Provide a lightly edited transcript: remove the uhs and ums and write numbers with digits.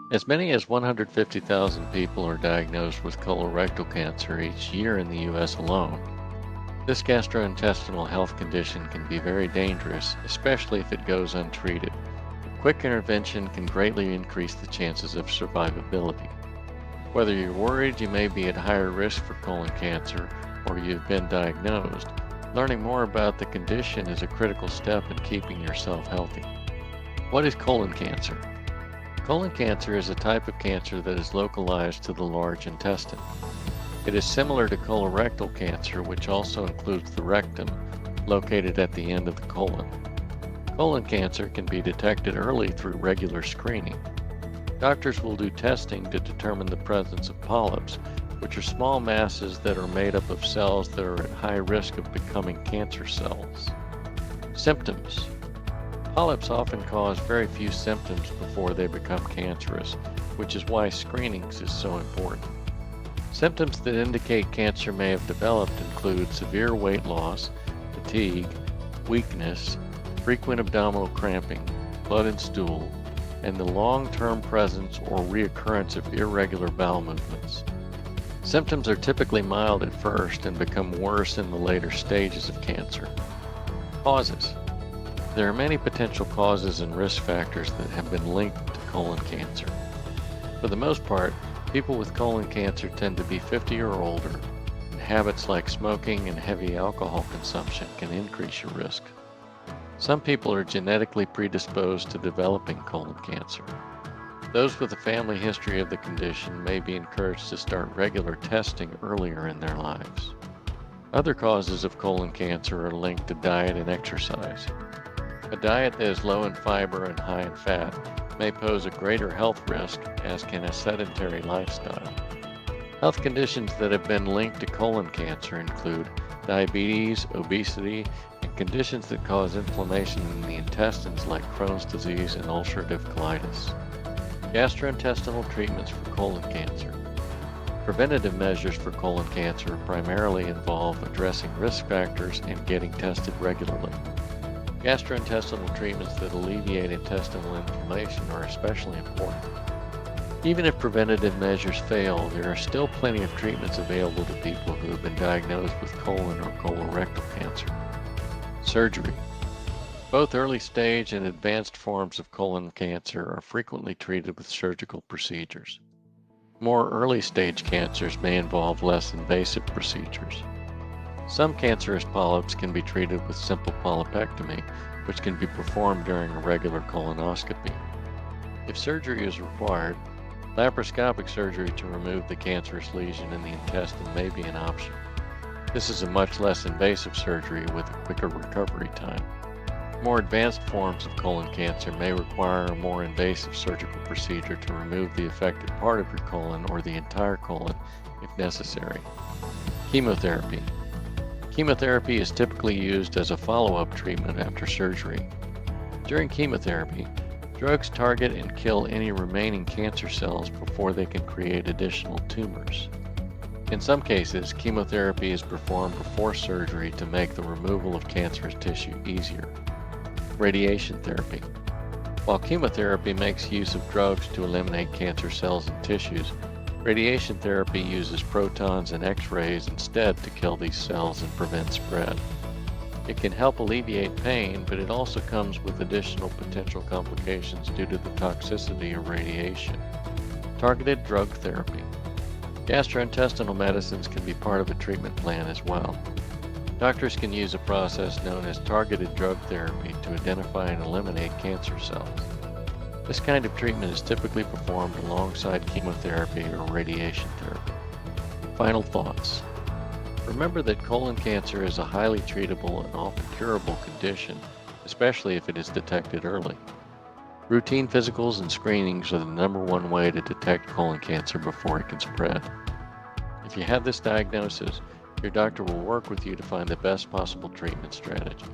As many as 150,000 people are diagnosed with colorectal cancer each year in the U.S. alone. This gastrointestinal health condition can be very dangerous, especially if it goes untreated. Quick intervention can greatly increase the chances of survivability. Whether you're worried you may be at higher risk for colon cancer or you've been diagnosed, learning more about the condition is a critical step in keeping yourself healthy. What is colon cancer? Colon cancer is a type of cancer that is localized to the large intestine. It is similar to colorectal cancer, which also includes the rectum, located at the end of the colon. Colon cancer can be detected early through regular screening. Doctors will do testing to determine the presence of polyps, which are small masses that are made up of cells that are at high risk of becoming cancer cells. Symptoms. Polyps often cause very few symptoms before they become cancerous, which is why screening is so important. Symptoms that indicate cancer may have developed include severe weight loss, fatigue, weakness, frequent abdominal cramping, blood in stool, and the long-term presence or reoccurrence of irregular bowel movements. Symptoms are typically mild at first and become worse in the later stages of cancer. Causes. There are many potential causes and risk factors that have been linked to colon cancer. For the most part, people with colon cancer tend to be 50 or older, and habits like smoking and heavy alcohol consumption can increase your risk. Some people are genetically predisposed to developing colon cancer. Those with a family history of the condition may be encouraged to start regular testing earlier in their lives. Other causes of colon cancer are linked to diet and exercise. A diet that is low in fiber and high in fat may pose a greater health risk, as can a sedentary lifestyle. Health conditions that have been linked to colon cancer include diabetes, obesity, and conditions that cause inflammation in the intestines like Crohn's disease and ulcerative colitis. Gastrointestinal treatments for colon cancer. Preventative measures for colon cancer primarily involve addressing risk factors and getting tested regularly. Gastrointestinal treatments that alleviate intestinal inflammation are especially important. Even if preventative measures fail, there are still plenty of treatments available to people who have been diagnosed with colon or colorectal cancer. Surgery. Both early stage and advanced forms of colon cancer are frequently treated with surgical procedures. More early stage cancers may involve less invasive procedures. Some cancerous polyps can be treated with simple polypectomy, which can be performed during a regular colonoscopy. If surgery is required, laparoscopic surgery to remove the cancerous lesion in the intestine may be an option. This is a much less invasive surgery with a quicker recovery time. More advanced forms of colon cancer may require a more invasive surgical procedure to remove the affected part of your colon or the entire colon if necessary. Chemotherapy. Chemotherapy is typically used as a follow-up treatment after surgery. During chemotherapy, drugs target and kill any remaining cancer cells before they can create additional tumors. In some cases, chemotherapy is performed before surgery to make the removal of cancerous tissue easier. Radiation therapy. While chemotherapy makes use of drugs to eliminate cancer cells and tissues, radiation therapy uses protons and X-rays instead to kill these cells and prevent spread. It can help alleviate pain, but it also comes with additional potential complications due to the toxicity of radiation. Targeted drug therapy. Gastrointestinal medicines can be part of a treatment plan as well. Doctors can use a process known as targeted drug therapy to identify and eliminate cancer cells. This kind of treatment is typically performed alongside chemotherapy or radiation therapy. Final thoughts. Remember that colon cancer is a highly treatable and often curable condition, especially if it is detected early. Routine physicals and screenings are the #1 way to detect colon cancer before it can spread. If you have this diagnosis, your doctor will work with you to find the best possible treatment strategy.